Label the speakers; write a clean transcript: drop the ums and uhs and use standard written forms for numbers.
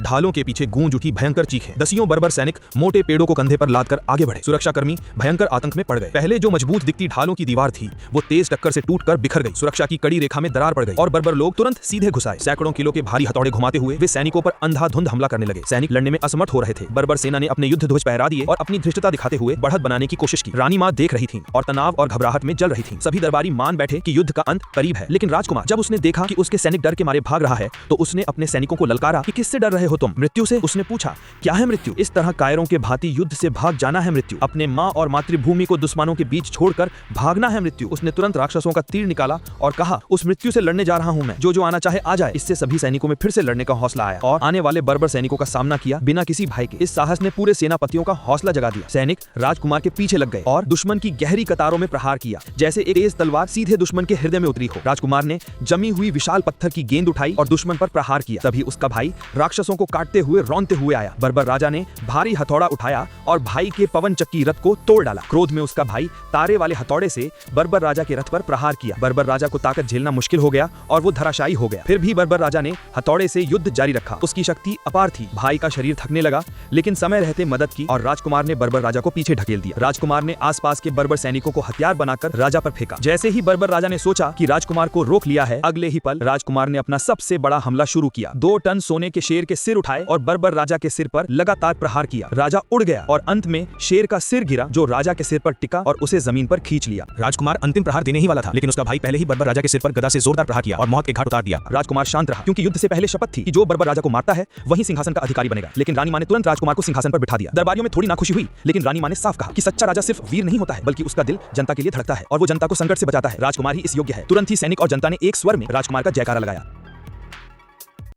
Speaker 1: ढालों के पीछे गूंज उठी भयंकर चीखें। दसियों बर्बर सैनिक मोटे पेड़ों को कंधे पर लादकर आगे बढ़े। सुरक्षाकर्मी भयंकर आतंक में पड़ गए। पहले जो मजबूत दिखती ढालों की दीवार थी वो तेज टक्कर से टूटकर बिखर गई। सुरक्षा की कड़ी रेखा में दरार पड़ गई और बर्बर लोग तुरंत सीधे घुस आए। सैकड़ों किलो के भारी हथौड़े घुमाते हुए वे सैनिकों पर अंधाधुंध हमला करने लगे। सैनिक लड़ने में असमर्थ हो रहे थे। बर्बर सेना ने अपने युद्ध ध्वज फहरा दिए और अपनी धृष्टता दिखाते हुए बढ़त बनाने की कोशिश की। रानी मां देख रही थी और तनाव और घबराहट में जल रही थी। सभी दरबारी मान बैठे कि युद्ध का अंत करीब है। लेकिन राजकुमार जब उसने देखा कि उसके सैनिक डर के मारे भाग रहा है तो उसने अपने सैनिकों को ललकारा कि किससे डर रहे हो तुम? मृत्यु से? उसने पूछा। क्या है मृत्यु? इस तरह कायरों के भांति युद्ध से भाग जाना है मृत्यु? अपने मां और मातृभूमि को दुश्मनों के बीच छोड़कर भागना है मृत्यु? उसने तुरंत राक्षसों का तीर निकाला और कहा, उस मृत्यु से लड़ने जा रहा हूं मैं, जो आना चाहे आ जाए। इससे सभी सैनिकों में फिर से लड़ने का हौसला आया और आने वाले बर्बर सैनिकों का सामना किया बिना किसी भय के। इस साहस ने पूरे सेनापतियों का हौसला जगा दिया। सैनिक राजकुमार के पीछे लग गए और दुश्मन की गहरी कतारों में प्रहार किया, जैसे एक तेज तलवार सीधे दुश्मन के हृदय में उतरी हो। राजकुमार ने जमी हुई विशाल पत्थर की गेंद उठाई और दुश्मन पर प्रहार किया। तभी उसका भाई राक्षसों को काटते हुए रौंदते हुए आया। बर्बर राजा ने भारी हथौड़ा उठाया और भाई के पवन चक्की रथ को तोड़ डाला। क्रोध में उसका भाई तारे वाले हथौड़े से बर्बर राजा के रथ पर प्रहार किया। बर्बर राजा को ताकत झेलना मुश्किल हो गया और वो धराशायी हो गया। फिर भी बर्बर राजा ने हथौड़े से युद्ध जारी रखा। उसकी शक्ति अपार थी। भाई का शरीर थकने लगा लेकिन समय रहते मदद की और राजकुमार ने बर्बर राजा को पीछे ढकेल दिया। राजकुमार ने आसपास के बर्बर सैनिकों को हथियार बनाकर राजा पर फेंका। जैसे ही बर्बर राजा ने सोचा कि राजकुमार को रोक लिया है, अगले ही पल राजकुमार ने अपना सबसे बड़ा हमला शुरू किया। 2 टन सोने के शेर के सिर उठाए और बर्बर राजा के सिर पर लगातार प्रहार किया। राजा उड़ गया और अंत में शेर का सिर गिरा जो राजा के सिर पर टिका और उसे जमीन पर खींच लिया।
Speaker 2: राजकुमार अंतिम प्रहार देने ही वाला था लेकिन उसका भाई पहले ही बर्बर राजा के सिर पर गदा से जोरदार प्रहार किया और मौत के घाट उतार दिया।
Speaker 1: राजकुमार शांत रहा क्योंकि युद्ध से पहले शपथ थी कि जो बर्बर राजा को मारता है वही सिंहासन का अधिकारी बनेगा। लेकिन रानी मां ने तुरंत राजकुमार को सिंहासन पर बिठा दिया। दरबारियों में थोड़ी नाखुशी हुई लेकिन रानी मां ने साफ कहा कि सच्चा राजा सिर्फ वीर नहीं होता है बल्कि उसका दिल जनता के लिए धड़कता है और वो जनता को संकट से बचाता है। राजकुमार ही इस योग्य है। तुरंत ही सैनिक और जनता ने एक स्वर में राजकुमार का जयकारा लगाया।